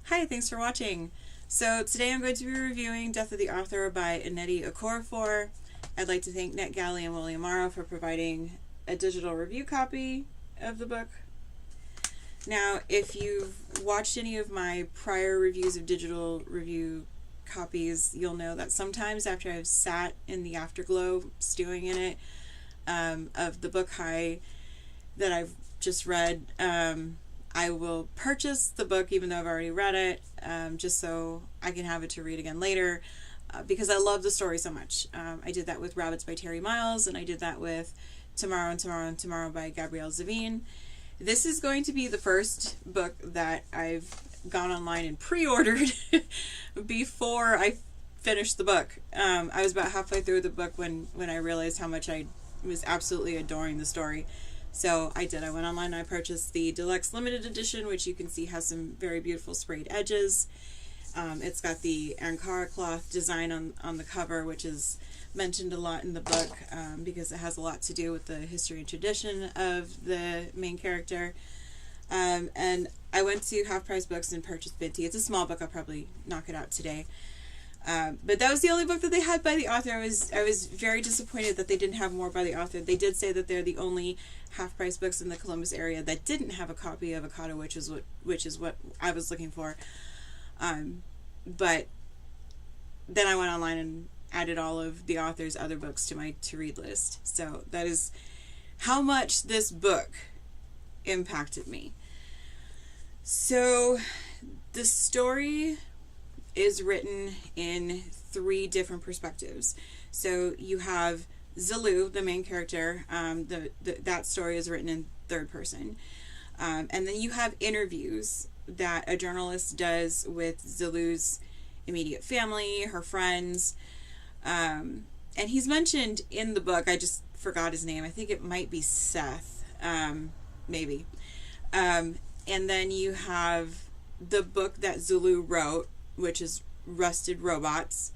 Hi, thanks for watching. So today I'm going to be reviewing Death of the Author by Nnedi Okorafor. I'd like to thank NetGalley and William Morrow for providing a digital review copy of the book. Now, if you've watched any of my prior reviews of digital review copies, you'll know that sometimes after I've sat in the afterglow, stewing in it, of the book high that I've just read, I will purchase the book even though I've already read it, just so I can have it to read again later, because I love the story so much. I did that with Rabbits by Terry Miles, and I did that with Tomorrow and Tomorrow and Tomorrow by Gabrielle Zavine. This is going to be the first book that I've gone online and pre-ordered before I finished the book. I was about halfway through the book when I realized how much I was absolutely adoring the story. So I did. I went online and I purchased the Deluxe Limited Edition, which you can see has some very beautiful sprayed edges. It's got the Ankara cloth design on the cover, which is mentioned a lot in the book, because it has a lot to do with the history and tradition of the main character. And I went to Half Price Books and purchased Binti. It's a small book. I'll probably knock it out today. But that was the only book that they had by the author. I was very disappointed that they didn't have more by the author. They did say that they're the only half-price books in the Columbus area that didn't have a copy of Avocado, which is what I was looking for. But then I went online and added all of the author's other books to my to-read list. So that is how much this book impacted me. So the story is written in three different perspectives. So you have Zulu, the main character. That story is written in third person. And then you have interviews that a journalist does with Zulu's immediate family, her friends. And he's mentioned in the book, I just forgot his name. I think it might be Seth, maybe. And then you have the book that Zulu wrote, which is Rusted Robots,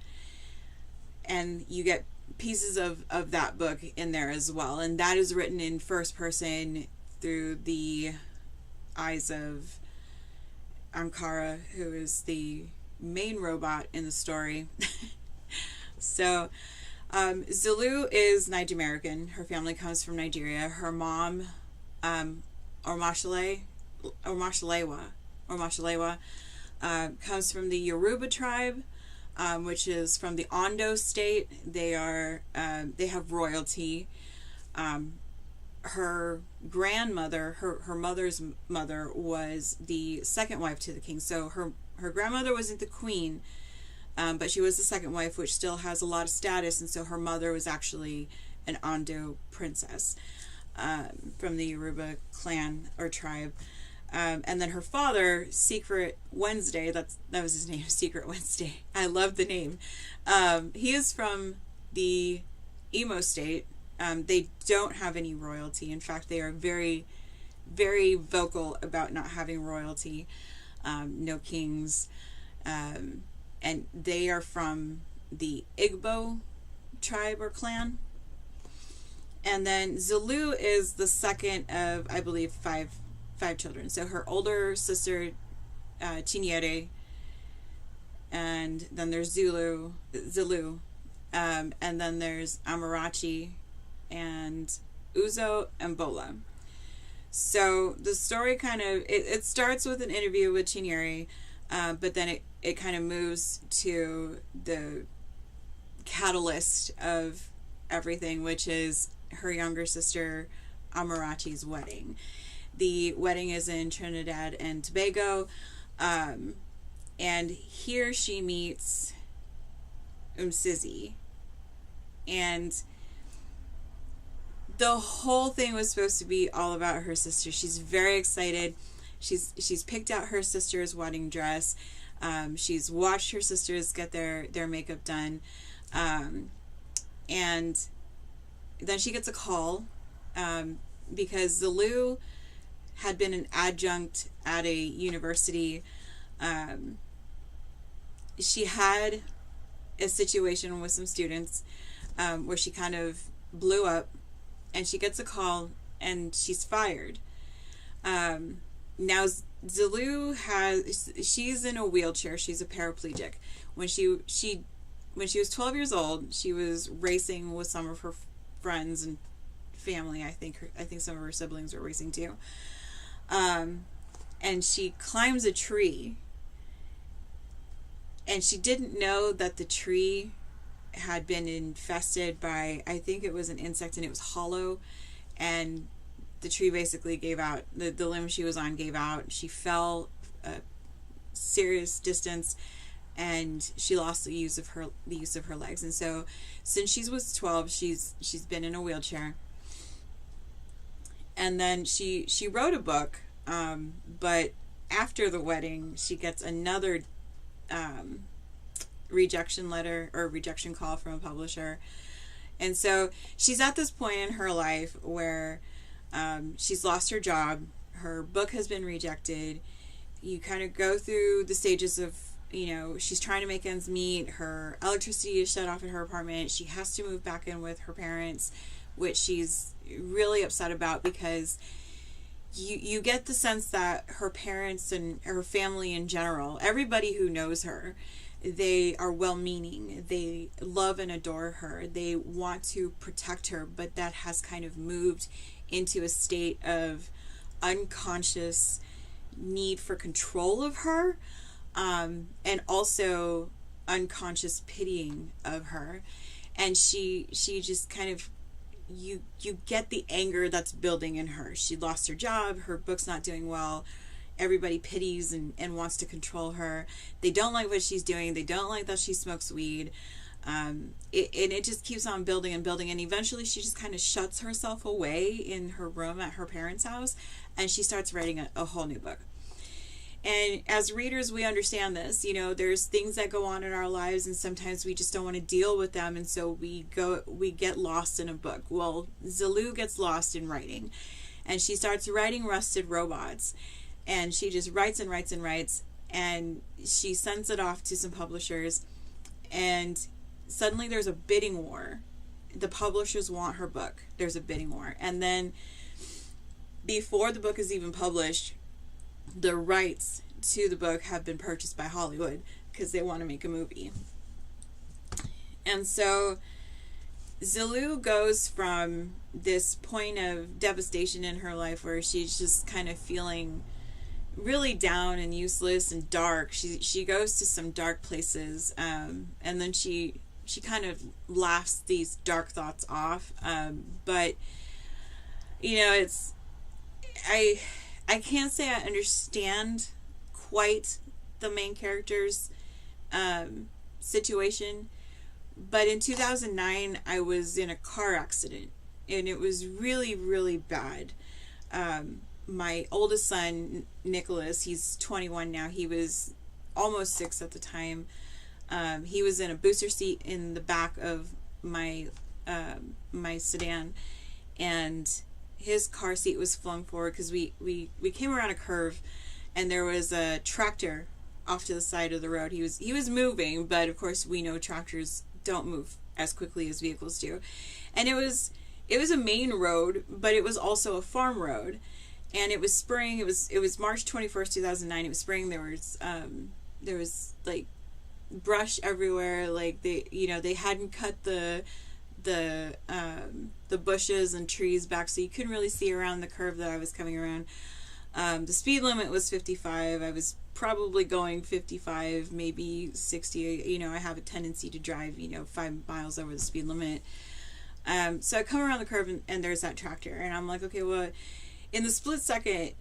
and you get pieces of that book in there as well, and that is written in first person through the eyes of Ankara, who is the main robot in the story. So Zulu is Nigerian. Her family comes from Nigeria. Her mom, Omashalewa, comes from the Yoruba tribe, which is from the Ondo state. They have royalty. Her grandmother, her mother's mother, was the second wife to the king. So her grandmother wasn't the queen, but she was the second wife, which still has a lot of status. And so her mother was actually an Ondo princess, from the Yoruba clan or tribe. And then her father, Secret Wednesday, that was his name, Secret Wednesday. I love the name. He is from the Imo state. They don't have any royalty. In fact, they are very, very vocal about not having royalty. No kings. And they are from the Igbo tribe or clan. And then Zulu is the second of, I believe, five children. So her older sister, Chinyere, and then there's Zulu, and then there's Amarachi, and Uzo and Bola. So the story kind of, it starts with an interview with Chinyere, but then it kind of moves to the catalyst of everything, which is her younger sister Amarachi's wedding. The wedding is in Trinidad and Tobago, and here she meets Umsizi, and the whole thing was supposed to be all about her sister. She's very excited. She's picked out her sister's wedding dress. She's watched her sisters get their makeup done, and then she gets a call, because Zulu had been an adjunct at a university. She had a situation with some students, where she kind of blew up, and she gets a call and she's fired. Now she's in a wheelchair. She's a paraplegic. When she was 12 years old, she was racing with some of her friends and family. I think some of her siblings were racing too. And she climbs a tree, and she didn't know that the tree had been infested by, I think it was an insect, and it was hollow, and the tree basically gave out. The limb she was on gave out. She fell a serious distance, and she lost the use of her legs. And so since she was 12, she's been in a wheelchair. And then she wrote a book, but after the wedding, she gets another rejection letter or rejection call from a publisher. And so she's at this point in her life where she's lost her job, her book has been rejected. You kind of go through the stages of, she's trying to make ends meet. Her electricity is shut off in her apartment. She has to move back in with her parents, which she's really upset about, because you get the sense that her parents and her family in general, everybody who knows her, they are well-meaning. They love and adore her. They want to protect her, but that has kind of moved into a state of unconscious need for control of her, and also unconscious pitying of her. And she just kind of, you get the anger that's building in her. She lost her job, her book's not doing well, everybody pities and wants to control her. They don't like what she's doing. They don't like that she smokes weed. It just keeps on building and building, and eventually she just kind of shuts herself away in her room at her parents' house, and she starts writing a whole new book. And as readers, we understand this. There's things that go on in our lives, and sometimes we just don't want to deal with them, and so we get lost in a book. Well, Zalou gets lost in writing, and she starts writing Rusted Robots, and she just writes and writes and writes, and she sends it off to some publishers, and suddenly there's a bidding war. The publishers want her book. There's a bidding war. And then before the book is even published, the rights to the book have been purchased by Hollywood because they want to make a movie. And so Zalou goes from this point of devastation in her life where she's just kind of feeling really down and useless and dark. She goes to some dark places, and then she kind of laughs these dark thoughts off. But it's, I can't say I understand quite the main character's situation, but in 2009 I was in a car accident, and it was really, really bad. My oldest son, Nicholas, he's 21 now. He was almost 6 at the time. He was in a booster seat in the back of my sedan, and his car seat was flung forward because we came around a curve, and there was a tractor off to the side of the road. He was moving, but of course we know tractors don't move as quickly as vehicles do. And it was a main road, but it was also a farm road. And it was spring. It was March 21st, 2009. It was spring. There was like brush everywhere. Like they hadn't cut the bushes and trees back, so you couldn't really see around the curve that I was coming around. The speed limit was 55. I was probably going 55, maybe 60. I have a tendency to drive 5 miles over the speed limit. So I come around the curve, and there's that tractor, and I'm like, okay, well, in the split second,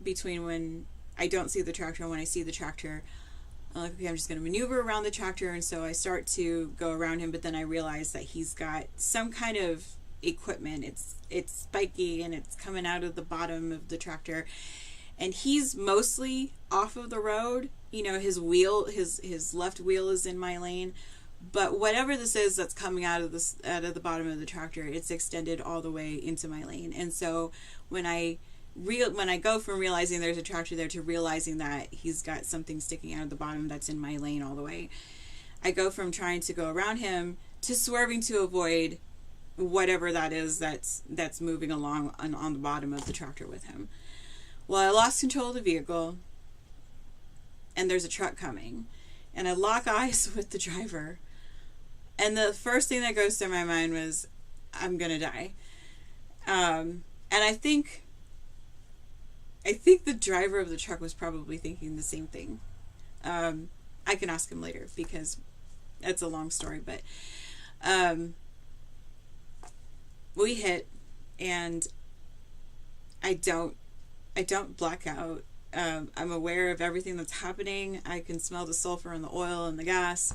between when I don't see the tractor and when I see the tractor, I'm like, okay, I'm just going to maneuver around the tractor. And so I start to go around him, but then I realize that he's got some kind of equipment. It's spiky, and it's coming out of the bottom of the tractor, and he's mostly off of the road. His wheel, his left wheel is in my lane, but whatever this is that's coming out of the bottom of the tractor, it's extended all the way into my lane. And so when I go from realizing there's a tractor there to realizing that he's got something sticking out of the bottom that's in my lane all the way, I go from trying to go around him to swerving to avoid whatever that is that's moving along on the bottom of the tractor with him. Well, I lost control of the vehicle, and there's a truck coming, and I lock eyes with the driver, and the first thing that goes through my mind was, I'm gonna die. And I think the driver of the truck was probably thinking the same thing. I can ask him later because it's a long story, but we hit, and I don't black out. I'm aware of everything that's happening. I can smell the sulfur and the oil and the gas.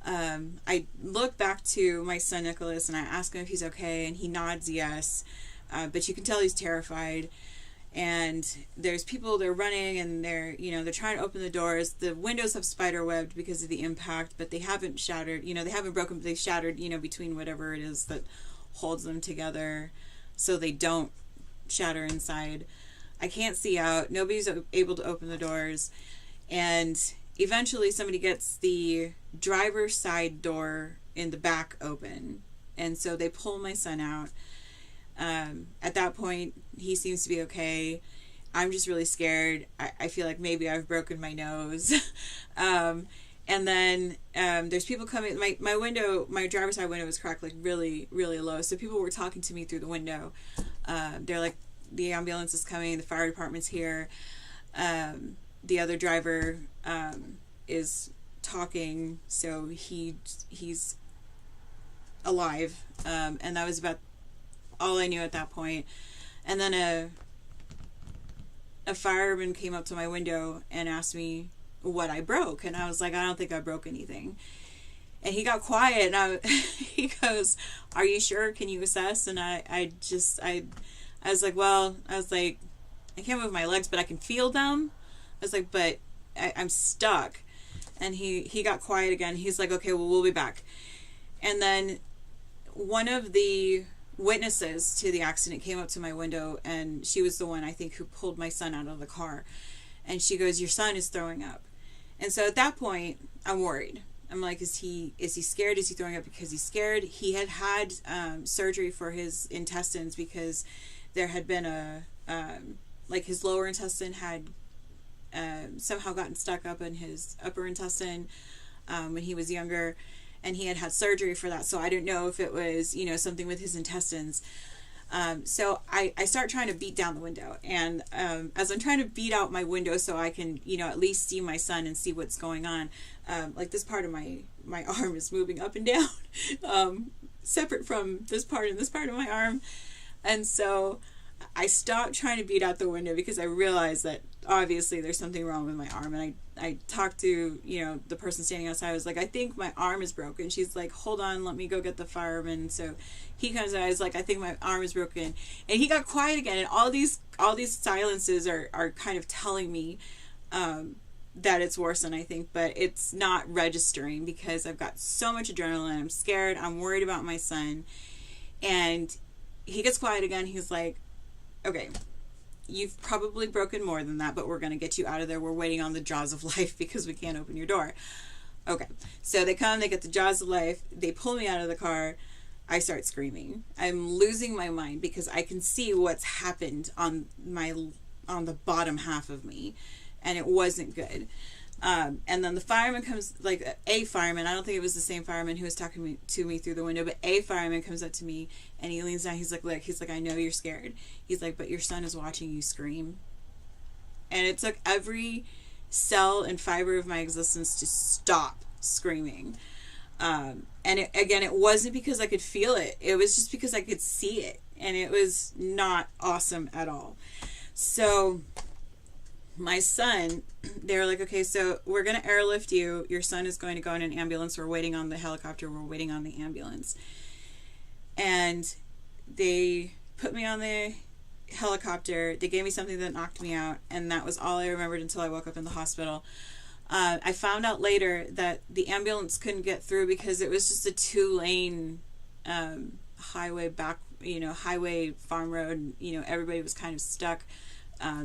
I look back to my son Nicholas and I ask him if he's okay, and he nods yes, but you can tell he's terrified. And there's people, they're running, and they're trying to open the doors. The windows have spider webbed because of the impact, but they haven't shattered, they haven't broken, but they shattered, between whatever it is that holds them together so they don't shatter inside. I can't see out. Nobody's able to open the doors. And eventually somebody gets the driver's side door in the back open. And so they pull my son out. At that point, he seems to be okay. I'm just really scared. I feel like maybe I've broken my nose. And then there's people coming. My window, my driver's side window was cracked like really, really low. So people were talking to me through the window. They're like, the ambulance is coming, the fire department's here. The other driver is talking, so he's alive. And that was about all I knew at that point. And then a fireman came up to my window and asked me what I broke, and I was like, I don't think I broke anything. And he got quiet, and he goes, "Are you sure? Can you assess?" And I was like, well, I can't move my legs, but I can feel them. I was like, but I'm stuck. And he got quiet again. He's like, okay, well, we'll be back. And then one of the witnesses to the accident came up to my window, and she was the one, I think, who pulled my son out of the car. And she goes, your son is throwing up. And so at that point, I'm worried. I'm like, is he scared? Is he throwing up because he's scared? He had surgery for his intestines because there had been his lower intestine had somehow gotten stuck up in his upper intestine when he was younger, and he had surgery for that. So I didn't know if it was, something with his intestines. So I start trying to beat down the window, and as I'm trying to beat out my window so I can, at least see my son and see what's going on, this part of my arm is moving up and down, separate from this part and this part of my arm. And so I stopped trying to beat out the window because I realized that obviously there's something wrong with my arm. And I talked to, the person standing outside. I was like, I think my arm is broken. She's like, hold on, let me go get the fireman. So he comes out. I was like, I think my arm is broken. And he got quiet again. And all these silences are kind of telling me that it's worse than I think, but it's not registering because I've got so much adrenaline. I'm scared. I'm worried about my son. And he gets quiet again. He's like, okay, you've probably broken more than that, but we're going to get you out of there. We're waiting on the jaws of life because we can't open your door. Okay. So they come, they get the jaws of life. They pull me out of the car. I start screaming. I'm losing my mind because I can see what's happened on the bottom half of me, and it wasn't good. And then the fireman comes, like a fireman, I don't think it was the same fireman who was talking to me through the window, but a fireman comes up to me and he leans down. He's like, look, I know you're scared. He's like, but your son is watching you scream. And it took every cell and fiber of my existence to stop screaming. And it wasn't because I could feel it. It was just because I could see it. And it was not awesome at all. So my son, they were like, okay, so we're going to airlift you. Your son is going to go in an ambulance. We're waiting on the helicopter. We're waiting on the ambulance. And they put me on the helicopter. They gave me something that knocked me out. And that was all I remembered until I woke up in the hospital. I found out later that the ambulance couldn't get through because it was just a 2-lane highway highway farm road. Everybody was kind of stuck.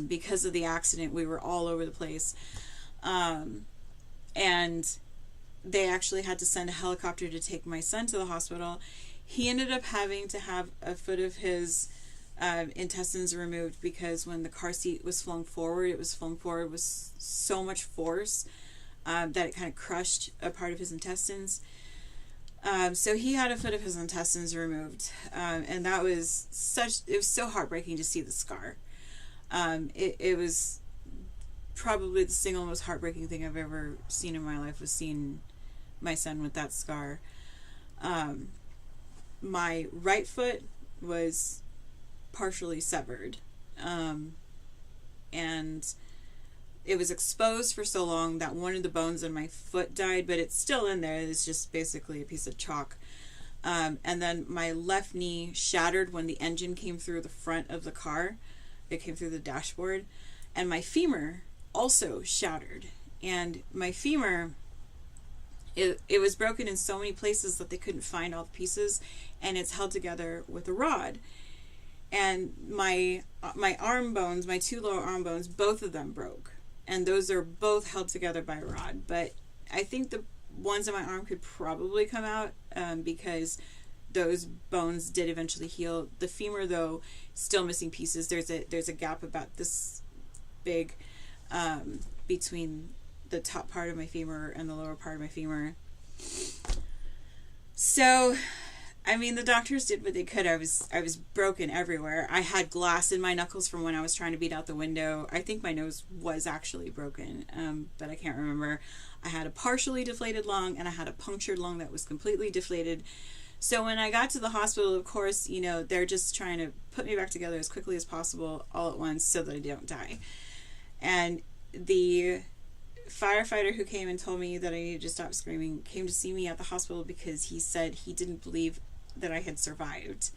Because of the accident, we were all over the place. And they actually had to send a helicopter to take my son to the hospital. He ended up having to have a foot of his intestines removed, because when the car seat was flung forward, it was flung forward with so much force that it kind of crushed a part of his intestines. So he had a foot of his intestines removed, and it was so heartbreaking to see the scar. It was probably the single most heartbreaking thing I've ever seen in my life, was seeing my son with that scar. My right foot was partially severed, and it was exposed for so long that one of the bones in my foot died, but it's still in there. It's just basically a piece of chalk. And then my left knee shattered when the engine came through the front of the car. It came through the dashboard. And my femur also shattered. And my femur, it was broken in so many places that they couldn't find all the pieces, and it's held together with a rod. And my arm bones, my two lower arm bones, both of them broke. And those are both held together by a rod. But I think the ones in my arm could probably come out, because those bones did eventually heal. The femur, though, still missing pieces. There's a gap about this big between the top part of my femur and the lower part of my femur. So, I mean, the doctors did what they could. I was broken everywhere. I had glass in my knuckles from when I was trying to beat out the window. I think my nose was actually broken, but I can't remember. I had a partially deflated lung, and I had a punctured lung that was completely deflated. So when I got to the hospital, of course, you know, they're just trying to put me back together as quickly as possible all at once so that I don't die. And the firefighter who came and told me that I needed to stop screaming came to see me at the hospital because he said he didn't believe that I had survived.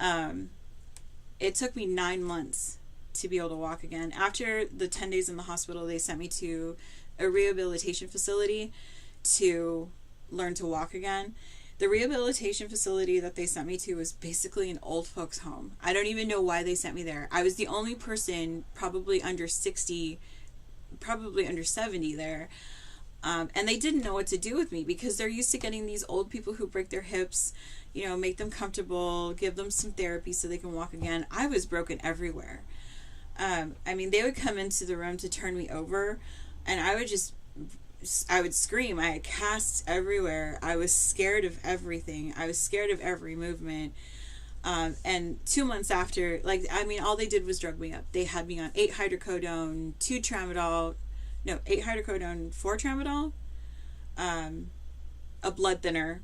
It took me 9 months to be able to walk again. After the 10 days in the hospital, they sent me to a rehabilitation facility to learn to walk again. The rehabilitation facility that they sent me to was basically an old folks home. I don't even know why they sent me there. I was the only person, probably under 60, probably under 70 there. And they didn't know what to do with me because they're used to getting these old people who break their hips, you know, make them comfortable, give them some therapy so they can walk again. I was broken everywhere. I mean, they would come into the room to turn me over, and I would scream. I had casts everywhere. I was scared of everything. I was scared of every movement. And 2 months after, all they did was drug me up. They had me on 8 hydrocodone, 8 hydrocodone, 4 tramadol, a blood thinner,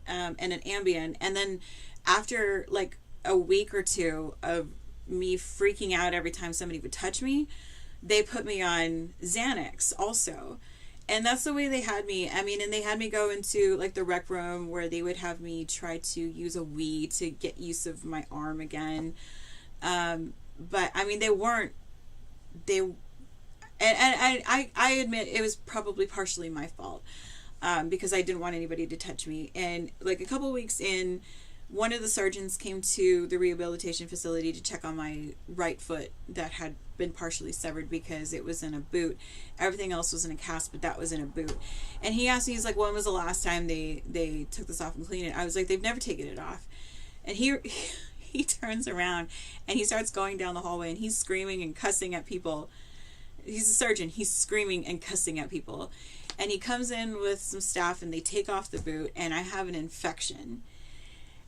and an Ambien. And then after like a week or two of me freaking out every time somebody would touch me, they put me on Xanax also. And that's the way they had me. I mean, and they had me go into like the rec room where they would have me try to use a Wii to get use of my arm again. But I mean, I admit it was probably partially my fault, because I didn't want anybody to touch me. And like a couple weeks in, one of the surgeons came to the rehabilitation facility to check on my right foot that had been partially severed because it was in a boot. Everything else was in a cast, but that was in a boot. And he asked me, he's like, when was the last time they took this off and cleaned it? I was like, they've never taken it off. And he turns around and he starts going down the hallway and he's screaming and cussing at people. He's a surgeon. He's screaming and cussing at people. And he comes in with some staff and they take off the boot, and I have an infection.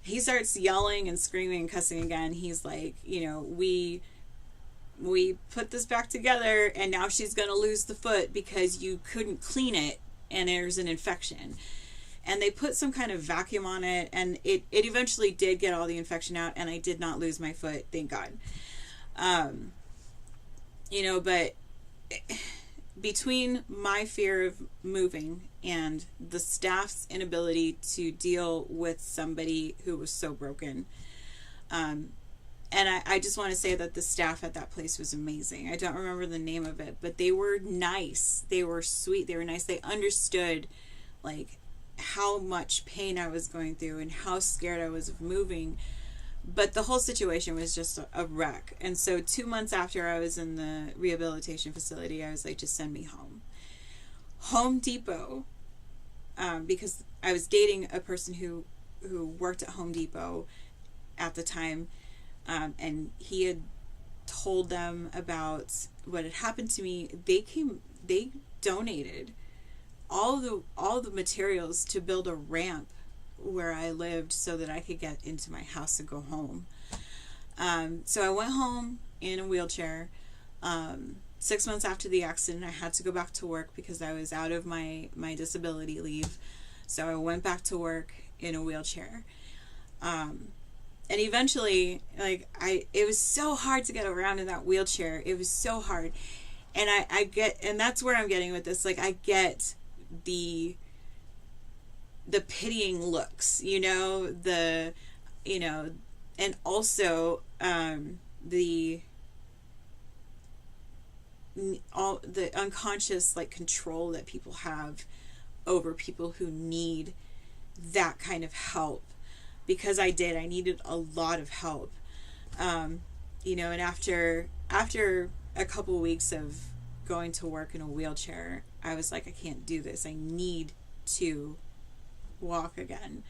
He starts yelling and screaming and cussing again. He's like, you know, we put this back together and now she's going to lose the foot because you couldn't clean it and there's an infection. And they put some kind of vacuum on it, and it eventually did get all the infection out, and I did not lose my foot, thank God. You know, but between my fear of moving and the staff's inability to deal with somebody who was so broken, and I just want to say that the staff at that place was amazing. I don't remember the name of it, but they were nice. They were sweet. They were nice. They understood, like, how much pain I was going through and how scared I was of moving. But the whole situation was just a wreck. And so 2 months after I was in the rehabilitation facility, I was like, just send me home. Home Depot, because I was dating a person who worked at Home Depot, at the time, and he had told them about what had happened to me. They donated all the materials to build a ramp where I lived so that I could get into my house and go home. So I went home in a wheelchair. 6 months after the accident, I had to go back to work because I was out of my disability leave. So I went back to work in a wheelchair. And eventually, like, it was so hard to get around in that wheelchair. It was so hard. And I get, and that's where I'm getting with this. Like, I get the pitying looks, you know, and also, all the unconscious, like, control that people have over people who need that kind of help, because I needed a lot of help. And after a couple weeks of going to work in a wheelchair, I was like, I can't do this. I need to walk again.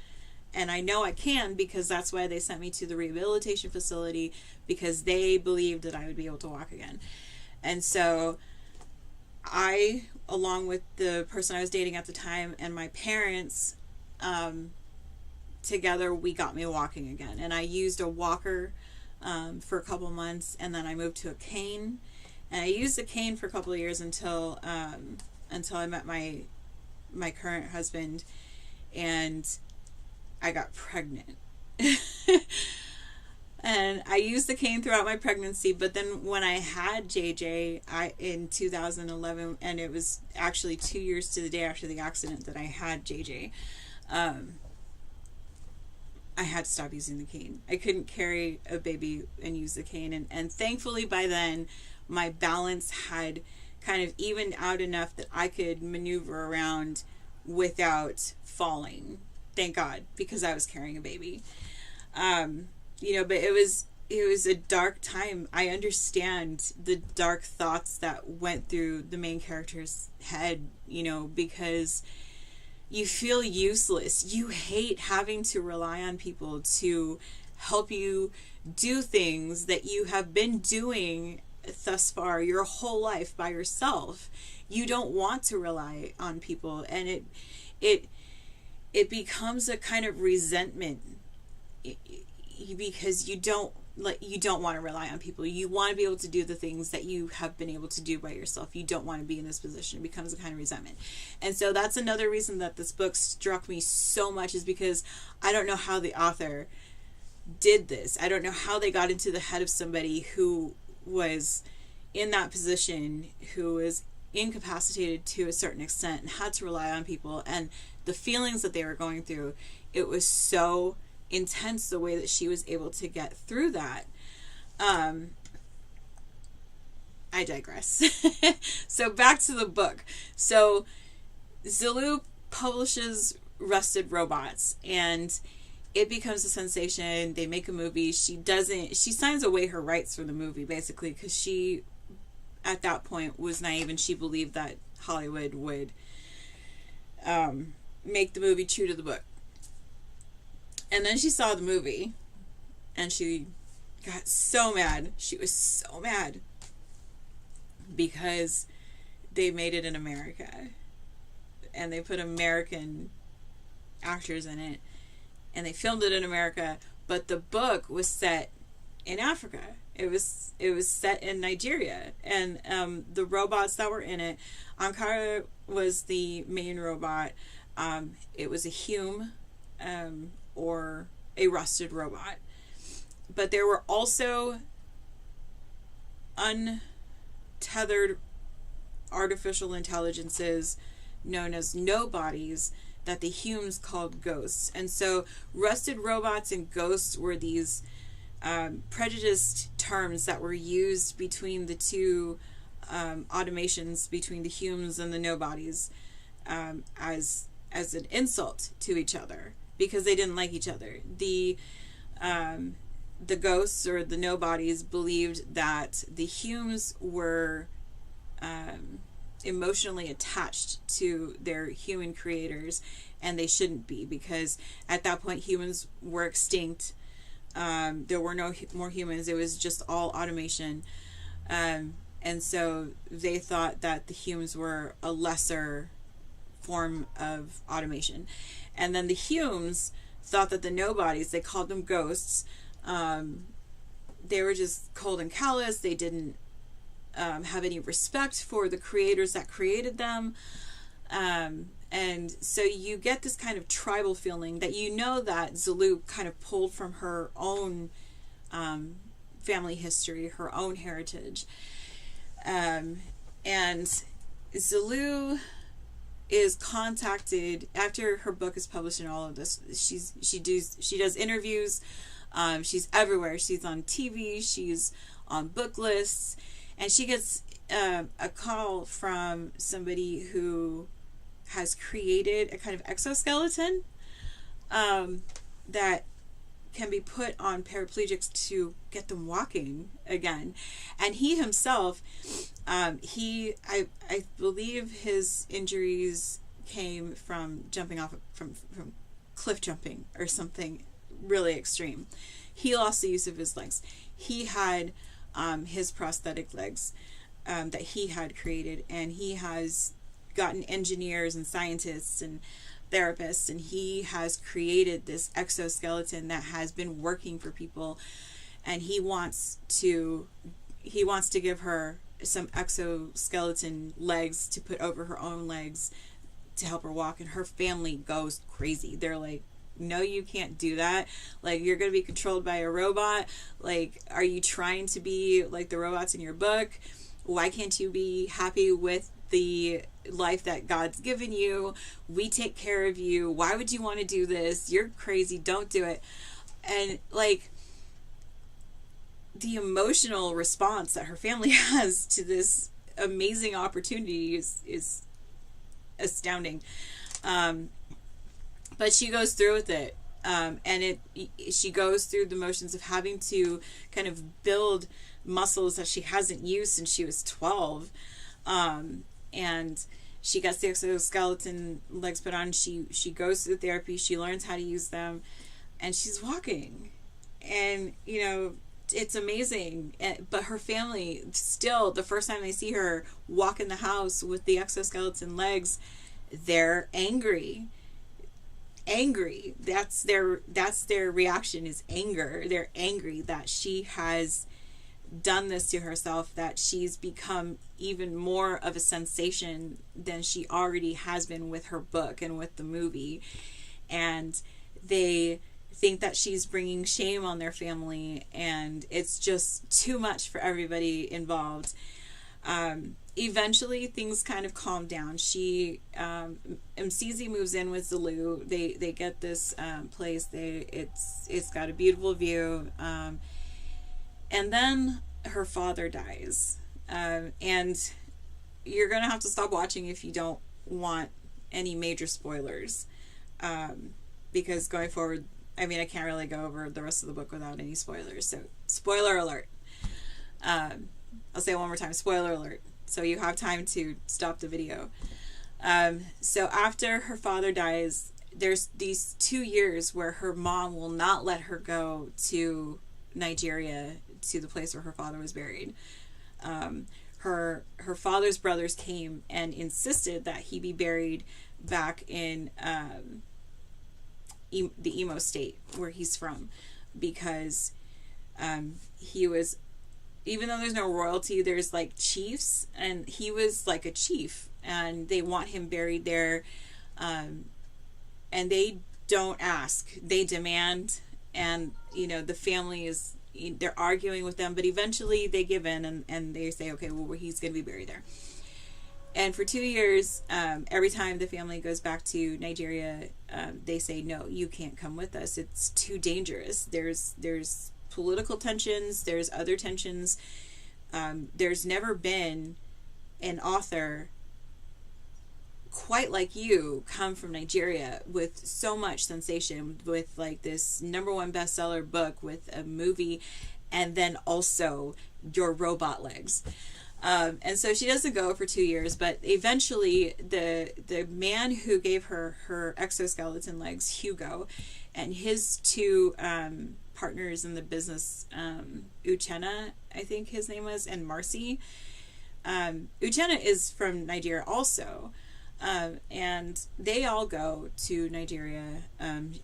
And I know I can, because that's why they sent me to the rehabilitation facility, because they believed that I would be able to walk again. And so I, along with the person I was dating at the time and my parents, together, we got me walking again. And I used a walker for a couple months, and then I moved to a cane. And I used a cane for a couple of years until I met my current husband, and I got pregnant. And I used the cane throughout my pregnancy, but then when I had JJ in 2011, and it was actually 2 years to the day after the accident that I had JJ, I had to stop using the cane. I couldn't carry a baby and use the cane, and thankfully by then my balance had kind of evened out enough that I could maneuver around without falling. Thank God, because I was carrying a baby. But it was a dark time. I understand the dark thoughts that went through the main character's head, because you feel useless. You hate having to rely on people to help you do things that you have been doing thus far your whole life by yourself. You don't want to rely on people, and it becomes a kind of resentment, because you don't want to rely on people. You want to be able to do the things that you have been able to do by yourself. You don't want to be in this position. It becomes a kind of resentment. And so that's another reason that this book struck me so much, is because I don't know how the author did this. I don't know how they got into the head of somebody who was in that position, who was incapacitated to a certain extent and had to rely on people, and the feelings that they were going through. It was so intense the way that she was able to get through that. I digress. So back to the book. So Zulu publishes Rusted Robots, and it becomes a sensation. They make a movie. She signs away her rights for the movie, basically, because she, at that point, was naive, and she believed that Hollywood would make the movie true to the book. And then she saw the movie, and she got so mad. She was so mad because they made it in America, and they put American actors in it, and they filmed it in America, but the book was set in Africa. It was set in Nigeria, and the robots that were in it, Ankara was the main robot. It was a Hume, or a rusted robot. But there were also untethered artificial intelligences known as nobodies that the Humes called ghosts. And so rusted robots and ghosts were these prejudiced terms that were used between the two automations, between the Humes and the nobodies, as an insult to each other, because they didn't like each other. The ghosts, or the nobodies, believed that the Humes were emotionally attached to their human creators, and they shouldn't be, because at that point humans were extinct. There were no more humans. It was just all automation. And so they thought that the humans were a lesser form of automation. And then the Humes thought that the nobodies, they called them ghosts, they were just cold and callous. They didn't have any respect for the creators that created them. And so you get this kind of tribal feeling that that Zulu kind of pulled from her own family history, her own heritage. And Zulu is contacted after her book is published and all of this. She does interviews. She's everywhere. She's on TV. She's on book lists, and she gets a call from somebody who has created a kind of exoskeleton that can be put on paraplegics to get them walking again. And he himself, I believe his injuries came from jumping off from cliff jumping or something really extreme. He lost the use of his legs. He had his prosthetic legs that he had created, and he has gotten engineers and scientists and therapists, and he has created this exoskeleton that has been working for people, and he wants to give her some exoskeleton legs to put over her own legs to help her walk. And her family goes crazy. They're like, no, you can't do that. Like, you're going to be controlled by a robot. Like, are you trying to be like the robots in your book? Why can't you be happy with the life that God's given you? We take care of you. Why would you want to do this? You're crazy. Don't do it. And like, the emotional response that her family has to this amazing opportunity is astounding. But she goes through with it. And she goes through the motions of having to kind of build muscles that she hasn't used since she was 12. And she gets the exoskeleton legs put on. She goes through therapy. She learns how to use them, and she's walking. And, it's amazing. But her family, still, the first time they see her walk in the house with the exoskeleton legs, they're angry. That's their reaction, is anger. They're angry that she has done this to herself, that she's become even more of a sensation than she already has been with her book and with the movie. And they think that she's bringing shame on their family, and it's just too much for everybody involved. Eventually things kind of calm down. She Mzizi moves in with Zulu. They get this place. It's got a beautiful view. And then her father dies. And you're going to have to stop watching if you don't want any major spoilers. Because going forward, I can't really go over the rest of the book without any spoilers. So, spoiler alert. I'll say it one more time. Spoiler alert. So you have time to stop the video. So after her father dies, there's these 2 years where her mom will not let her go to Nigeria, to the place where her father was buried. Her father's brothers came and insisted that he be buried back in the Imo state where he's from, because he was, even though there's no royalty, there's like chiefs, and he was like a chief, and they want him buried there. And they don't ask, they demand. And the family they're arguing with them, but eventually they give in, and they say, okay, well, he's going to be buried there. And for 2 years, every time the family goes back to Nigeria, they say, no, you can't come with us. It's too dangerous. There's political tensions. There's other tensions. There's never been an author quite like you come from Nigeria with so much sensation, with like this #1 bestseller book, with a movie, and then also your robot legs. And so she doesn't go for 2 years, but eventually the man who gave her exoskeleton legs, Hugo, and his 2 partners in the business, Uchenna, I think his name was, and Marcy. Uchenna is from Nigeria also. And they all go to Nigeria.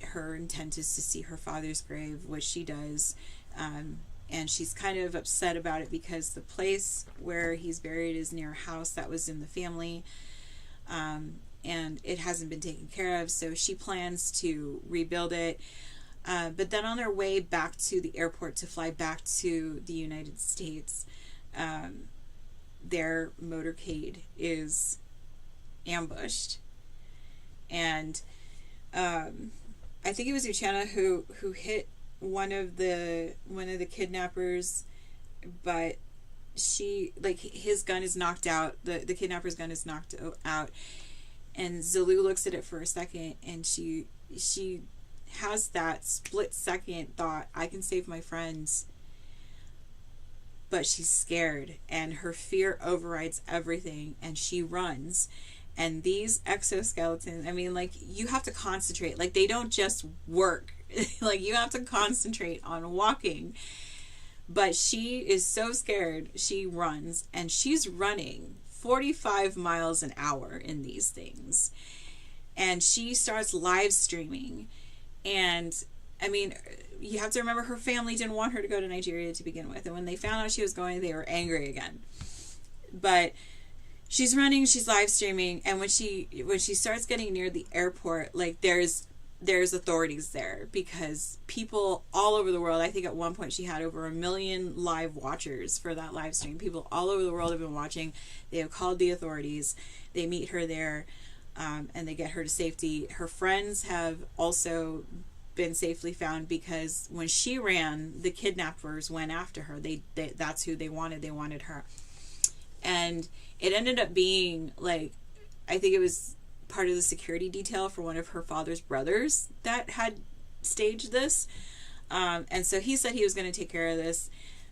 Her intent is to see her father's grave, which she does. And she's kind of upset about it because the place where he's buried is near a house that was in the family. And it hasn't been taken care of, so she plans to rebuild it. But then on their way back to the airport to fly back to the United States, their motorcade is ambushed. And I think it was Uchenna who hit one of the kidnappers, but his gun is knocked out. The kidnapper's gun is knocked out. And Zulu looks at it for a second, and she has that split second thought, I can save my friends. But she's scared, and her fear overrides everything, and she runs. And these exoskeletons, I mean, like, you have to concentrate. Like, they don't just work. Like, you have to concentrate on walking. But she is so scared, she runs, and she's running 45 miles an hour in these things. And she starts live streaming. And I mean, you have to remember, her family didn't want her to go to Nigeria to begin with. And when they found out she was going, they were angry again. But she's running, she's live streaming. And when she starts getting near the airport, like, there's authorities there, because people all over the world, I think at one point she had over 1 million live watchers for that live stream. People all over the world have been watching. They have called the authorities. They meet her there, and they get her to safety. Her friends have also been safely found, because when she ran, the kidnappers went after her. That's who they wanted. They wanted her. And it ended up being, like, I think it was part of the security detail for one of her father's brothers that had staged this. And so he said he was going to take care of this.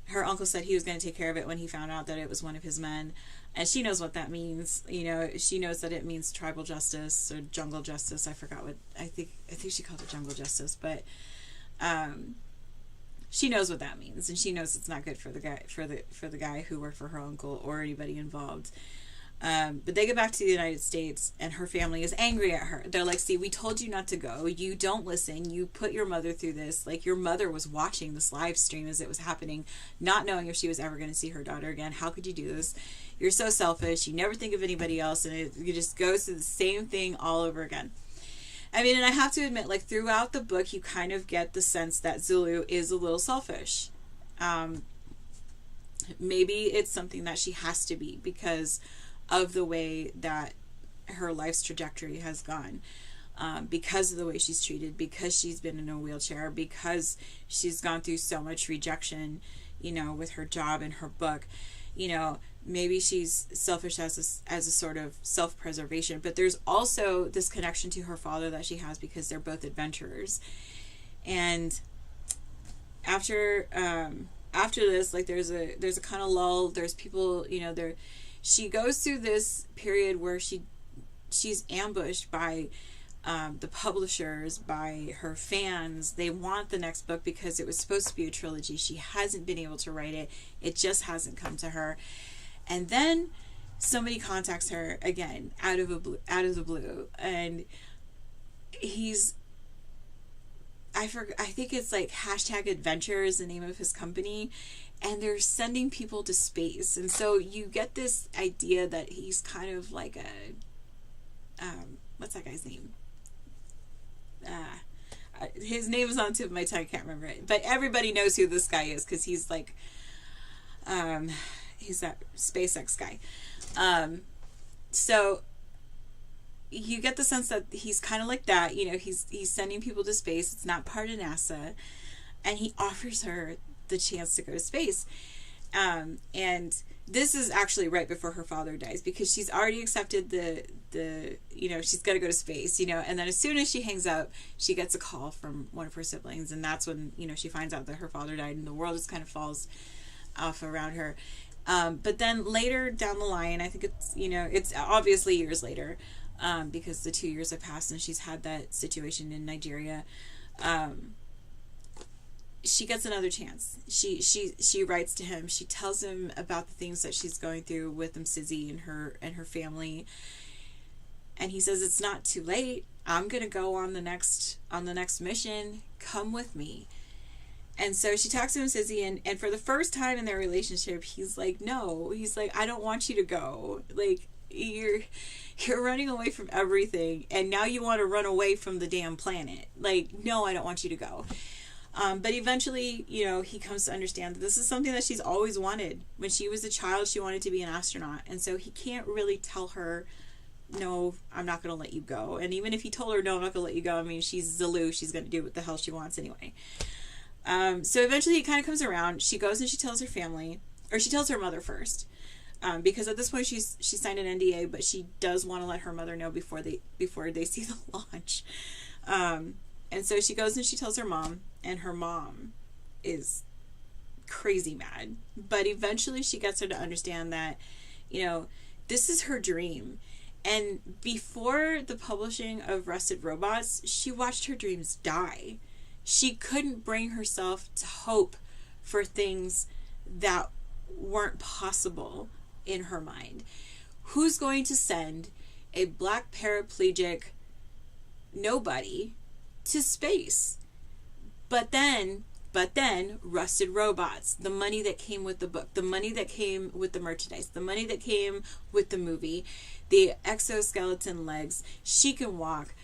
Her uncle said he was going to take care of it when he found out that it was one of his men. And she knows what that means. You know, she knows that it means tribal justice or jungle justice. I forgot what, I think she called it jungle justice, but she knows what that means, and she knows it's not good for the guy who worked for her uncle or anybody involved. But they get back to the United States, and her family is angry at her. They're like, see, we told you not to go. You don't listen. You put your mother through this. Like, your mother was watching this live stream as it was happening, not knowing if she was ever going to see her daughter again. How could you do this? You're so selfish. You never think of anybody else. And it just goes through the same thing all over again. I mean, and I have to admit, like, throughout the book, you kind of get the sense that Zulu is a little selfish. Maybe it's something that she has to be because of the way that her life's trajectory has gone, because of the way she's treated, because she's been in a wheelchair, because she's gone through so much rejection, you know, with her job and her book. You know, maybe she's selfish as a sort of self-preservation, but there's also this connection to her father that she has because they're both adventurers. And after this, like, there's a kind of lull. There's people, you know, she goes through this period where she's ambushed by the publishers, by her fans. They want the next book because it was supposed to be a trilogy. She hasn't been able to write it. It just hasn't come to her. And then somebody contacts her again out of the blue, and I think it's like #adventure is the name of his company, and they're sending people to space. And so you get this idea that he's kind of like a what's that guy's name? His name is on the tip of my tongue. I can't remember it, but everybody knows who this guy is because he's like he's that SpaceX guy. So you get the sense that he's kind of like that. You know, he's sending people to space. It's not part of NASA, and he offers her the chance to go to space. And this is actually right before her father dies, because she's already accepted the you know, she's got to go to space, you know, and then as soon as she hangs up, she gets a call from one of her siblings, and that's when, you know, she finds out that her father died, and the world just kind of falls off around her. But then later down the line, I think it's, you know, it's obviously years later, because the 2 years have passed and she's had that situation in Nigeria. she gets another chance. She writes to him. She tells him about the things that she's going through with Sizzy and her family. And he says, it's not too late. I'm going to go on the next mission. Come with me. And so she talks to Sizzy, and for the first time in their relationship, he's like, no. He's like, I don't want you to go. Like, you're running away from everything, and now you want to run away from the damn planet. Like, no, I don't want you to go. But eventually, you know, he comes to understand that this is something that she's always wanted. When she was a child, she wanted to be an astronaut. And so he can't really tell her, no, I'm not going to let you go. And even if he told her, no, I'm not going to let you go, I mean, she's Zulu. She's going to do what the hell she wants anyway. So eventually he kind of comes around. She goes and she tells her family, or she tells her mother first. Because at this point she signed an NDA, but she does want to let her mother know before they see the launch. And so she goes and she tells her mom, and her mom is crazy mad. But eventually she gets her to understand that, you know, this is her dream. And before the publishing of Rusted Robots, she watched her dreams die. She couldn't bring herself to hope for things that weren't possible in her mind. Who's going to send a black paraplegic nobody to space? But then Rusted Robots, the money that came with the book, the money that came with the merchandise, the money that came with the movie, the exoskeleton legs, she can walk,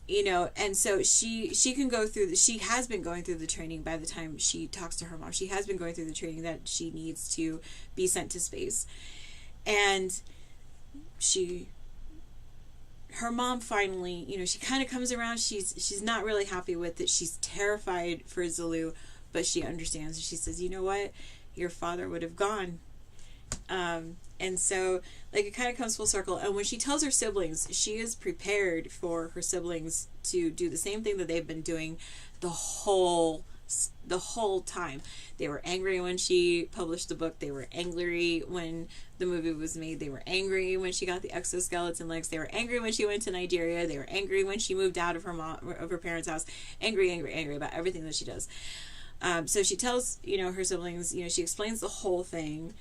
you know, and so she can go through she has been going through the training. By the time she talks to her mom, she has been going through the training that she needs to be sent to space. And her mom finally, you know, she kind of comes around. She's not really happy with it. She's terrified for Zulu, but she understands. She says, you know what, your father would have gone. And so, like, it kind of comes full circle. And when she tells her siblings, she is prepared for her siblings to do the same thing that they've been doing the whole time. They were angry when she published the book. They were angry when the movie was made. They were angry when she got the exoskeleton legs. They were angry when she went to Nigeria. They were angry when she moved out of her parents' house. Angry about everything that she does. So she tells, you know, her siblings, you know, she explains the whole thing.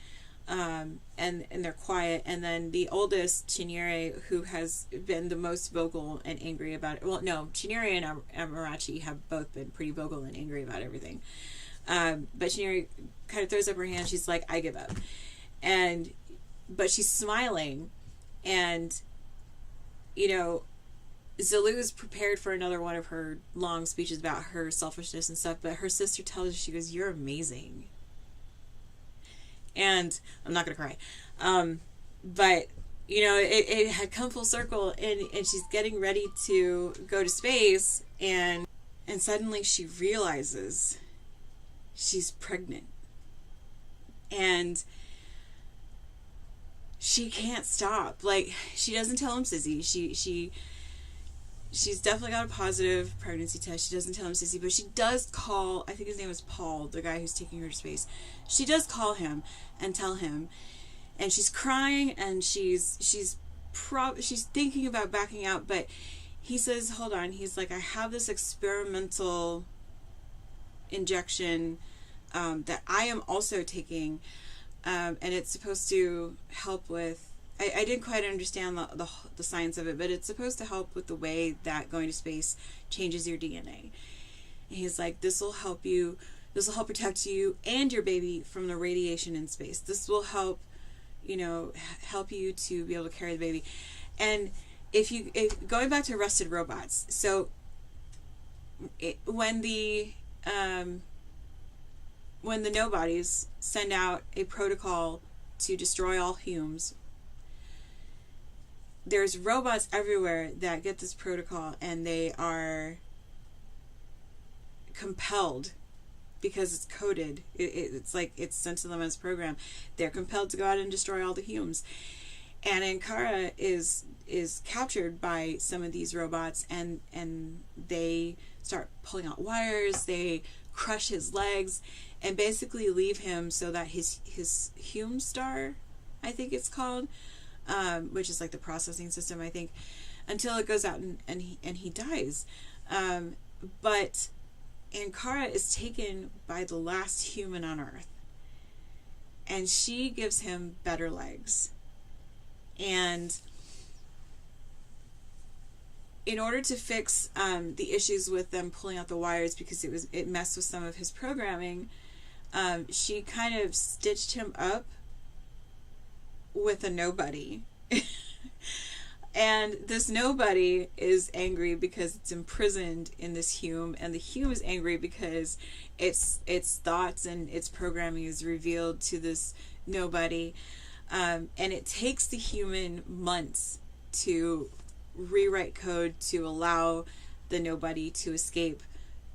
And they're quiet, and then the oldest, Chinyere, who has been the most vocal and angry about it. Well, no, Chinyere and Amarachi have both been pretty vocal and angry about everything. But Chinyere kind of throws up her hand. She's like, I give up. But she's smiling, and, you know, Zulu is prepared for another one of her long speeches about her selfishness and stuff, but her sister tells her, she goes, you're amazing. And I'm not going to cry. But, you know, it had come full circle, and she's getting ready to go to space, and suddenly she realizes she's pregnant. And she can't stop. Like, she doesn't tell him Sizzy. She's definitely got a positive pregnancy test. She doesn't tell him Sizzy, but she does call, I think his name is Paul, the guy who's taking her to space. She does call him and tell him, and she's crying, and she's thinking about backing out, but he says, hold on. He's like, I have this experimental injection that I am also taking, and it's supposed to help with, I didn't quite understand the science of it, but it's supposed to help with the way that going to space changes your DNA. And he's like, this will help protect you and your baby from the radiation in space. This will help, you know, help you to be able to carry the baby. And if going back to Rusted Robots, so when the nobodies send out a protocol to destroy all humans, there's robots everywhere that get this protocol, and they are compelled, because it's coded, it's like it's sent to them as a program. They're compelled to go out and destroy all the humans. And Ankara is captured by some of these robots, and they start pulling out wires. They crush his legs and basically leave him so that his Hume star, I think it's called, which is like the processing system, I think, until it goes out and he dies. But Ankara is taken by the last human on Earth, and she gives him better legs. And in order to fix the issues with them pulling out the wires, because it messed with some of his programming, she kind of stitched him up with a nobody. And this nobody is angry because it's imprisoned in this Hume, and the Hume is angry because its thoughts and its programming is revealed to this nobody. And it takes the human months to rewrite code to allow the nobody to escape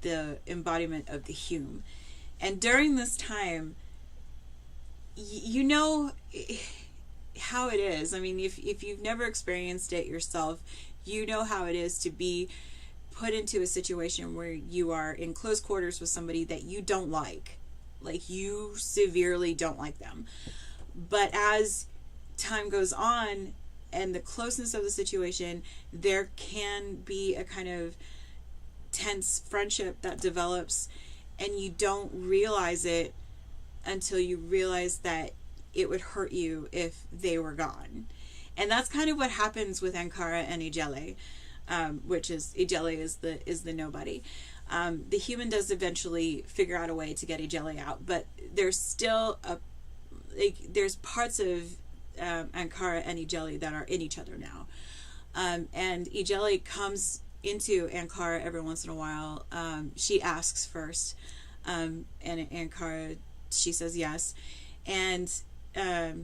the embodiment of the Hume. And during this time, you know how it is. I mean, if you've never experienced it yourself, you know how it is to be put into a situation where you are in close quarters with somebody that you don't like you severely don't like them. But as time goes on and the closeness of the situation, there can be a kind of tense friendship that develops, and you don't realize it until you realize that it would hurt you if they were gone. And that's kind of what happens with Ankara and Ijele, which is Ijele is the nobody. The human does eventually figure out a way to get Ijele out, but there's still there's parts of Ankara and Ijele that are in each other now. And Ijele comes into Ankara every once in a while. She asks first, and Ankara, she says yes. And I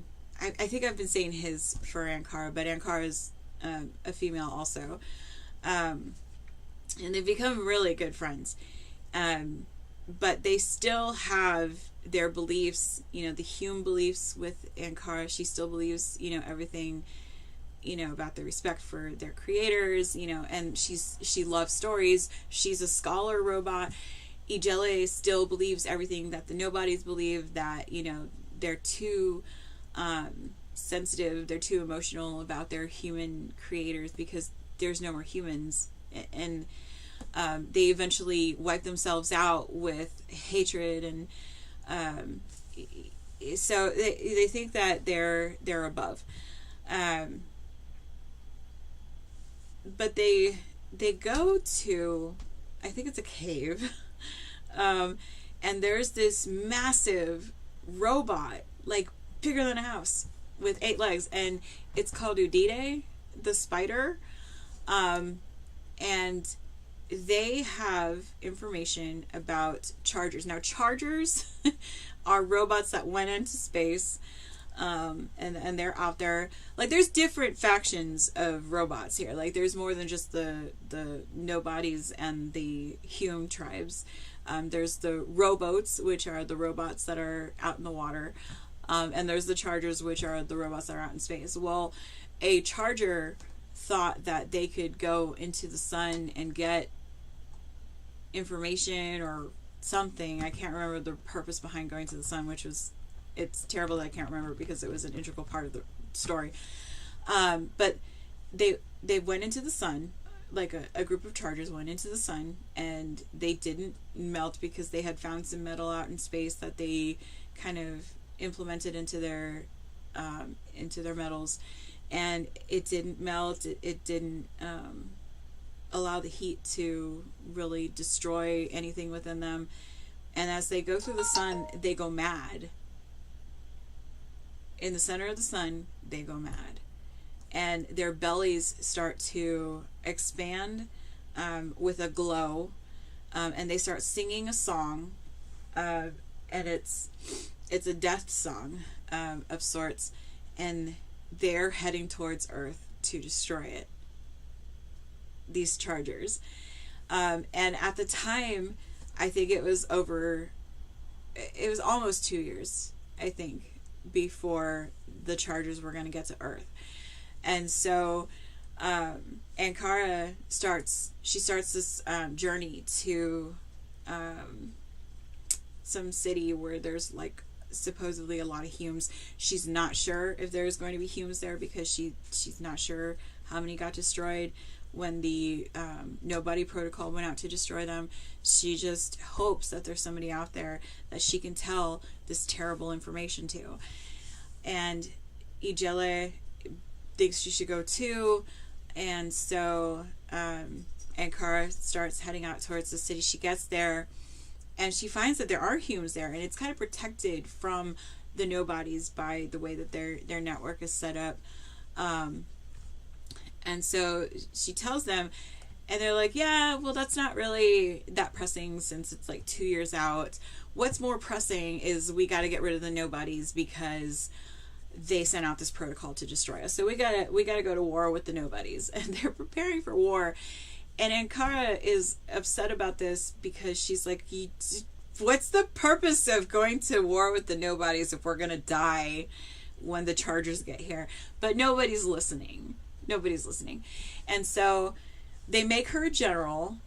think I've been saying his for Ankara, but Ankara is a female also. And they've become really good friends. But they still have their beliefs, the Hume beliefs with Ankara. She still believes, everything, about the respect for their creators, and she loves stories. She's a scholar robot. Ijele still believes everything that the nobodies believe, that, they're too sensitive, they're too emotional about their human creators because there's no more humans. And they eventually wipe themselves out with hatred, and so they think that they're above. But they go to, I think it's a cave, and there's this massive robot, like bigger than a house, with 8 legs, and it's called Udide, the spider. And they have information about chargers. Now, chargers are robots that went into space, and they're out there. Like, there's different factions of robots here. Like, there's more than just the nobodies and the Hume tribes. There's the rowboats, which are the robots that are out in the water, and there's the chargers, which are the robots that are out in space. Well, a charger thought that they could go into the sun and get information or something. I can't remember the purpose behind going to the sun, it's terrible that I can't remember because it was an integral part of the story. But they went into the sun, like a group of chargers went into the sun, and they didn't melt because they had found some metal out in space that they kind of implemented into their metals, and it didn't melt. It didn't allow the heat to really destroy anything within them. And as they go through the sun, they go mad. In the center of the sun, they go mad. And their bellies start to expand with a glow. And they start singing a song. And it's a death song of sorts. And they're heading towards Earth to destroy it. These chargers. And at the time, I think it was almost 2 years, I think, before the chargers were going to get to Earth. And so Ankara starts this journey to some city where there's like supposedly a lot of Humes. She's not sure if there's going to be Humes there because she's not sure how many got destroyed, when the Nobody Protocol went out to destroy them. She just hopes that there's somebody out there that she can tell this terrible information to. And Ijele thinks she should go too, and so Ankara starts heading out towards the city. She gets there, and she finds that there are humans there, and it's kind of protected from the nobodies by the way that their network is set up. And so she tells them, and they're like, yeah, well, that's not really that pressing since it's like 2 years out. What's more pressing is we got to get rid of the nobodies because they sent out this protocol to destroy us. So we gotta go to war with the nobodies, and they're preparing for war. And Ankara is upset about this because she's like, what's the purpose of going to war with the nobodies if we're gonna die when the Chargers get here? But nobody's listening. Nobody's listening. And so they make her a general,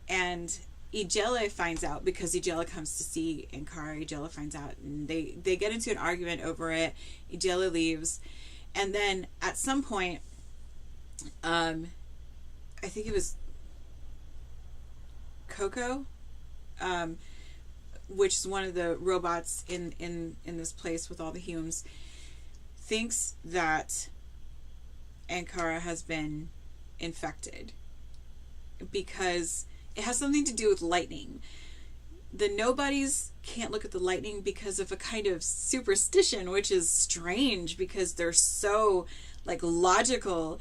and Ijele finds out because Ijele comes to see Ankara. Ijele finds out, and they get into an argument over it. Ijele leaves, and then at some point, I think it was Coco, which is one of the robots in this place with all the humans, thinks that Ankara has been infected because it has something to do with lightning. The nobodies can't look at the lightning because of a kind of superstition, which is strange because they're so like logical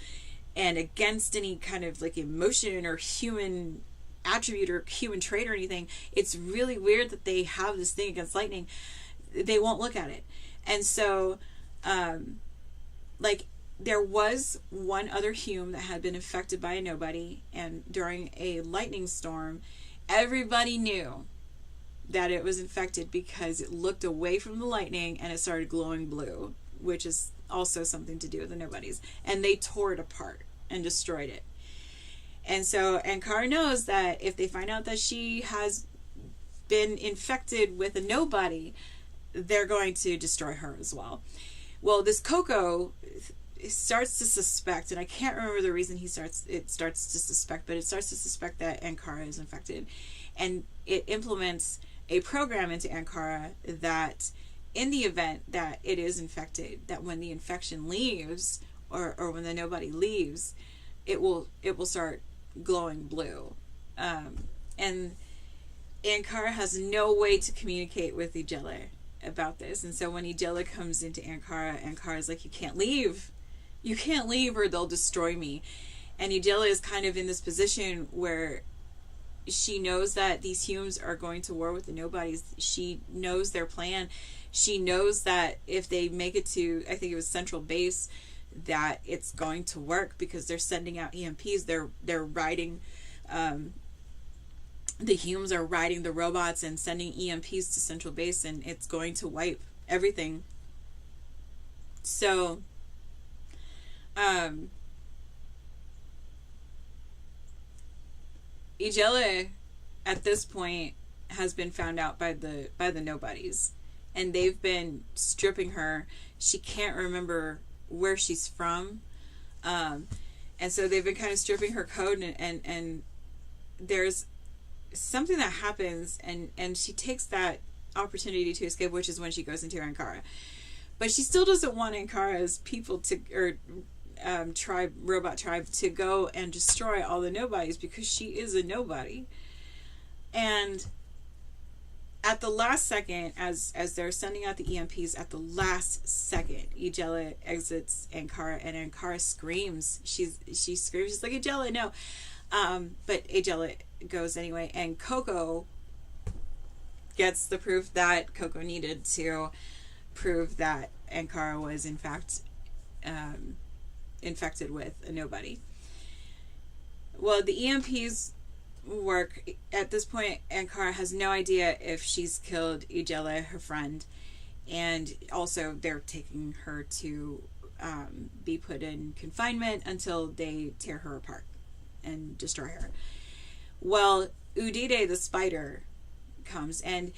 and against any kind of like emotion or human attribute or human trait or anything. It's really weird that they have this thing against lightning. They won't look at it. And so like there was one other human that had been infected by a nobody, and during a lightning storm, everybody knew that it was infected because it looked away from the lightning and it started glowing blue, which is also something to do with the nobodies. And they tore it apart and destroyed it. And so Ankara knows that if they find out that she has been infected with a nobody, they're going to destroy her as well. Well, this Coco starts to suspect, and I can't remember the reason it starts to suspect, but it starts to suspect that Ankara is infected, and it implements a program into Ankara that in the event that it is infected, that when the infection leaves or when the nobody leaves, it will start glowing blue. And Ankara has no way to communicate with Ijele about this, and so when Ijele comes into Ankara's like, you can't leave or they'll destroy me. And Ijele is kind of in this position where she knows that these humans are going to war with the nobodies. She knows their plan. She knows that if they make it to, I think it was Central Base, that it's going to work because they're sending out EMPs. They're riding, the humans are riding the robots and sending EMPs to Central Base, and it's going to wipe everything. So Ijele at this point has been found out by the nobodies, and they've been stripping her. She can't remember where she's from, and so they've been kind of stripping her code, and there's something that happens, and she takes that opportunity to escape, which is when she goes into Ankara. But she still doesn't want Ankara's people to, or robot tribe, to go and destroy all the nobodies because she is a nobody. And at the last second, as they're sending out the EMPs, at the last second, Ijele exits Ankara, and Ankara screams. She screams. She's like, Ijele, no. But Ijele goes anyway, and Coco gets the proof that Coco needed to prove that Ankara was in fact infected with a nobody. Well, the EMPs work. At this point, Ankara has no idea if she's killed Ijele, her friend, and also they're taking her to be put in confinement until they tear her apart and destroy her. Well, Udide the spider comes, and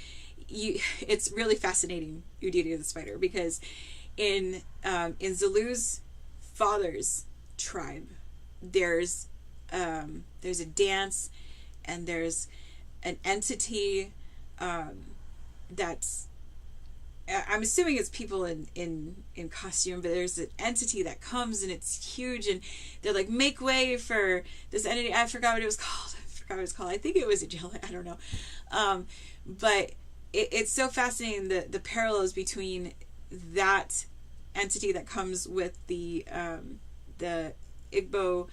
it's really fascinating, Udide the spider, because in Zalu's father's tribe, there's there's a dance, and there's an entity that's, I'm assuming it's people in costume, but there's an entity that comes and it's huge, and they're like, make way for this entity. I forgot what it was called. I think it was a jelly. I don't know. But it's so fascinating, the parallels between that entity that comes with the Igbo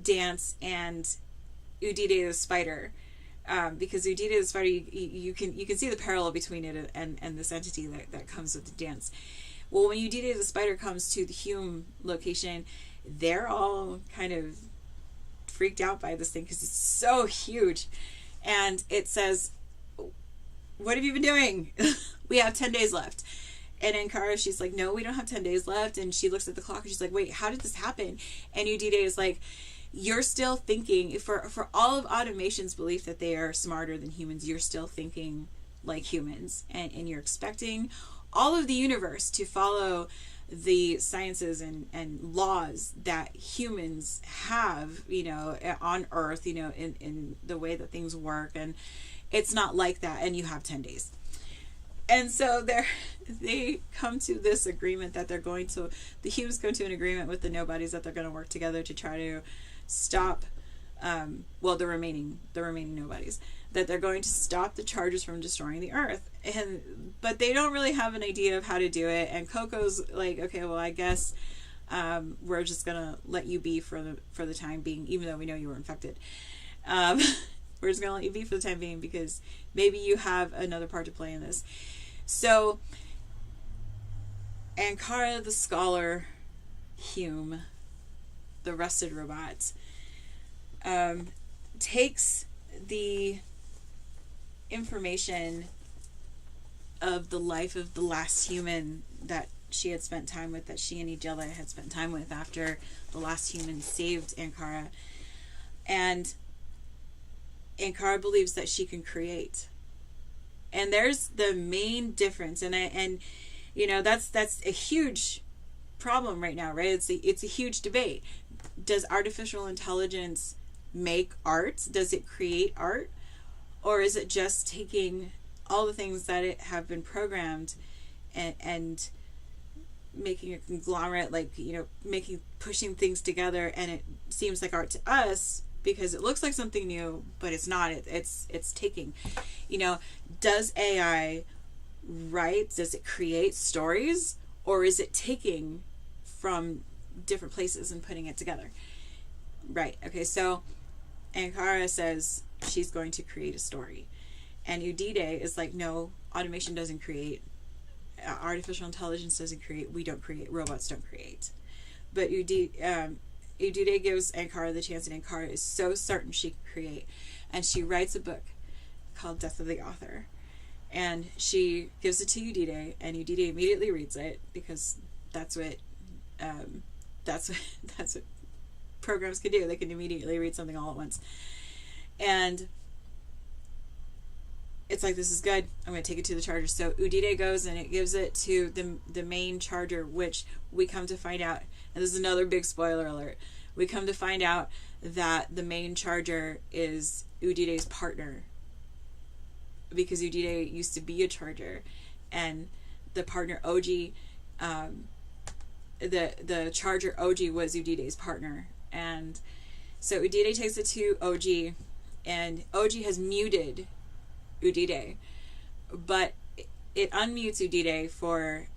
dance and Udide the spider. Because Udide the spider, you can see the parallel between it and this entity that comes with the dance. Well, when Udide the spider comes to the Hume location, they're all kind of freaked out by this thing because it's so huge. And it says, what have you been doing? We have 10 days left. And Ankara, she's like, no, we don't have 10 days left. And she looks at the clock and she's like, wait, how did this happen? And Udide is like, you're still thinking, for all of automation's belief that they are smarter than humans, you're still thinking like humans. And you're expecting all of the universe to follow the sciences and laws that humans have, on Earth, in the way that things work. And it's not like that. And you have 10 days. And so they come to this agreement that the humans come to an agreement with the nobodies that they're going to work together to try to stop, the remaining nobodies, that they're going to stop the Chargers from destroying the Earth. But they don't really have an idea of how to do it. And Coco's like, okay, well, I guess we're just gonna let you be for the time being, even though we know you were infected. We're just gonna let you be for the time being because maybe you have another part to play in this. So Ankara the scholar, Hume, the rusted robot, takes the information of the life of the last human that she had spent time with, that she and Nigella had spent time with after the last human saved Ankara. And Ankara believes that she can create. And there's the main difference. And that's a huge problem right now, right? It's a huge debate. Does artificial intelligence make art? Does it create art? Or is it just taking all the things that it have been programmed and making a conglomerate, pushing things together, and it seems like art to us because it looks like something new, but it's not. It's taking, does AI write? Does it create stories, or is it taking from different places and putting it together? Right. Okay. So Ankara says she's going to create a story, and Udide is like, no, automation doesn't create. Artificial intelligence doesn't create. We don't create. Robots don't create. But Udide gives Ankara the chance, and Ankara is so certain she can create. And she writes a book called Death of the Author. And she gives it to Udide, and Udide immediately reads it because that's what programs can do. They can immediately read something all at once. And it's like, this is good. I'm going to take it to the Charger. So Udide goes and it gives it to the main Charger, which we come to find out, and this is another big spoiler alert, we come to find out that the main Charger is Udide's partner, because Udide used to be a Charger, and the partner Oji, the Charger Oji was Udide's partner. And so Udide takes it to Oji, and Oji has muted Udide, but it unmutes Udide for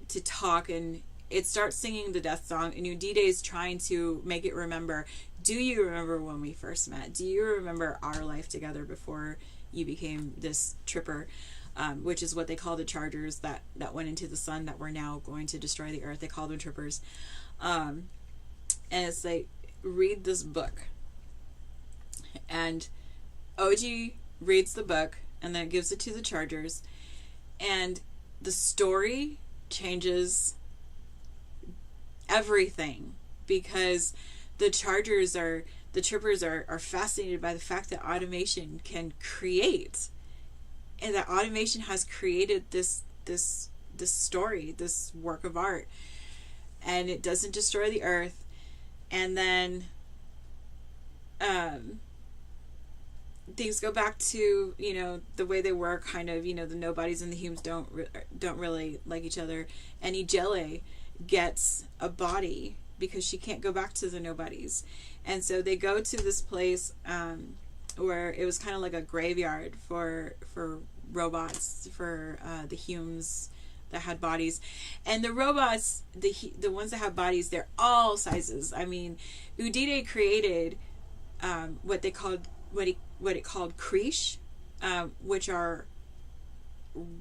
to talk, and it starts singing the death song, and Udide is trying to make it remember, do you remember when we first met? Do you remember our life together before you became this tripper? Which is what they call the Chargers that went into the sun that were now going to destroy the Earth. They call them trippers. And it's like, read this book. And Oji reads the book, and then it gives it to the Chargers, and the story changes everything, because the trippers are fascinated by the fact that automation can create, and that automation has created this story, this work of art, and it doesn't destroy the Earth. And then things go back to, you know, the way they were, kind of, you know, the nobodies and the humans don't really like each other. And Ijele gets a body because she can't go back to the nobodies. And so they go to this place where it was kind of like a graveyard for robots, for the humans that had bodies. And the robots, the ones that have bodies, they're all sizes. I mean, Udide created what it called Krish, which are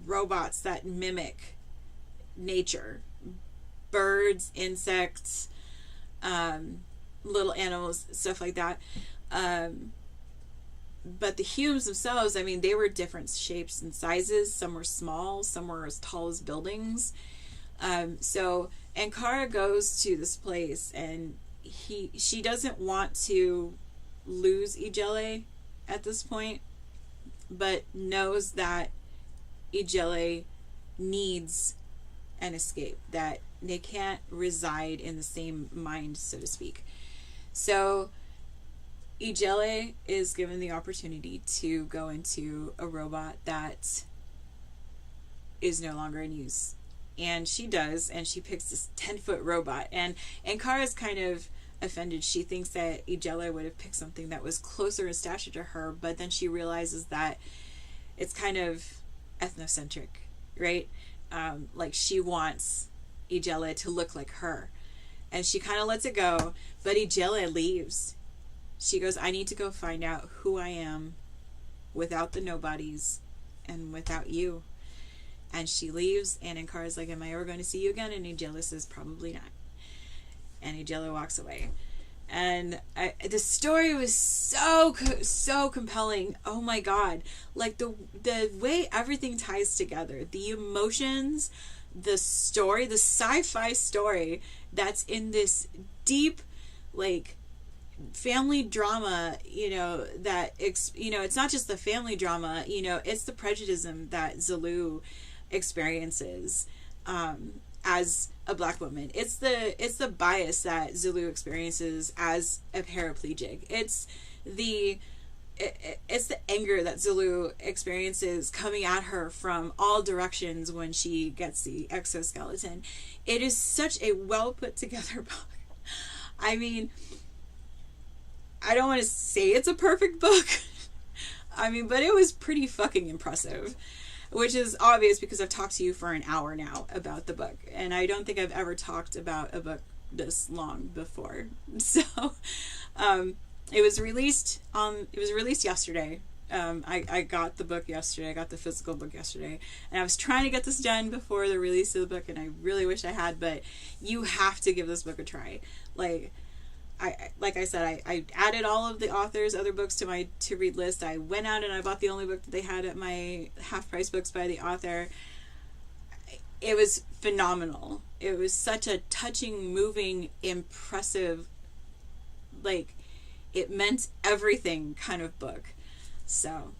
robots that mimic nature, birds, insects, little animals, stuff like that. But the humans themselves, I mean, they were different shapes and sizes. Some were small, some were as tall as buildings. So Ankara goes to this place, and she doesn't want to lose Ijele at this point, but knows that Ijele needs an escape, that they can't reside in the same mind, so to speak. So Ijele is given the opportunity to go into a robot that is no longer in use. And she does, and she picks this 10-foot robot. And Kara's kind of offended. She thinks that Ijele would have picked something that was closer in stature to her, but then she realizes that it's kind of ethnocentric, right? Like, she wants Ijele to look like her. And she kind of lets it go, but Ijele leaves. She goes, I need to go find out who I am without the nobodies and without you. And she leaves, and Ankara's like, am I ever going to see you again? And Ijele says, probably not. And Ijele walks away. And the story was so compelling. Oh my God. Like, the way everything ties together, the emotions, the story, the sci-fi story that's in this deep, like, family drama, you know, that, you know, it's not just the family drama, you know, it's the prejudice that Zulu experiences as a black woman. It's the bias that Zulu experiences as a paraplegic. It's the anger that Zulu experiences coming at her from all directions when she gets the exoskeleton. It is such a well put together book. I mean, I don't want to say it's a perfect book. I mean, but it was pretty fucking impressive, which is obvious because I've talked to you for an hour now about the book, and I don't think I've ever talked about a book this long before. So, it was released yesterday. I got the book yesterday. I got the physical book yesterday, and I was trying to get this done before the release of the book, and I really wish I had, but you have to give this book a try. Like I said, I added all of the author's other books to my to-read list. I went out and I bought the only book that they had at my half-price books by the author. It was phenomenal. It was such a touching, moving, impressive, like, it meant everything kind of book. So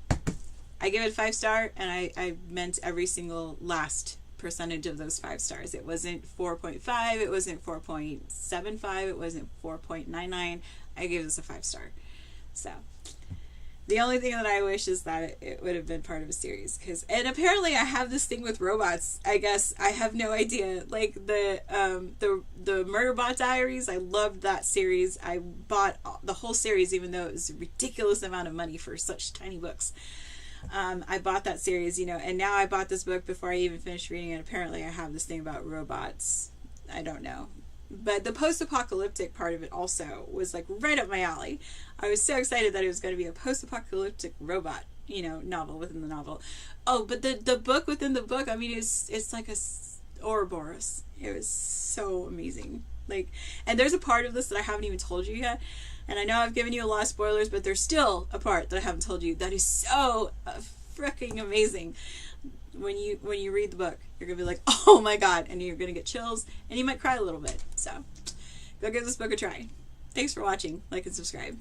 I give it 5-star, and I meant every single last percentage of those 5 stars. It wasn't 4.5, it wasn't 4.75, it wasn't 4.99. I gave this a 5-star. So the only thing that I wish is that it would have been part of a series, and apparently I have this thing with robots. I guess I have no idea. Like the Murderbot Diaries, I loved that series. I bought the whole series, even though it was a ridiculous amount of money for such tiny books. I bought that series, you know, and now I bought this book before I even finished reading it. Apparently I have this thing about robots. I don't know. But the post-apocalyptic part of it also was, like, right up my alley. I was so excited that it was going to be a post-apocalyptic robot, you know, novel within the novel. Oh, but the book within the book, I mean, it's like a Ouroboros. It was so amazing. Like, and there's a part of this that I haven't even told you yet. And I know I've given you a lot of spoilers, but there's still a part that I haven't told you that is so freaking amazing. When you read the book, you're going to be like, oh my God, and you're going to get chills, and you might cry a little bit. So, go give this book a try. Thanks for watching. Like and subscribe.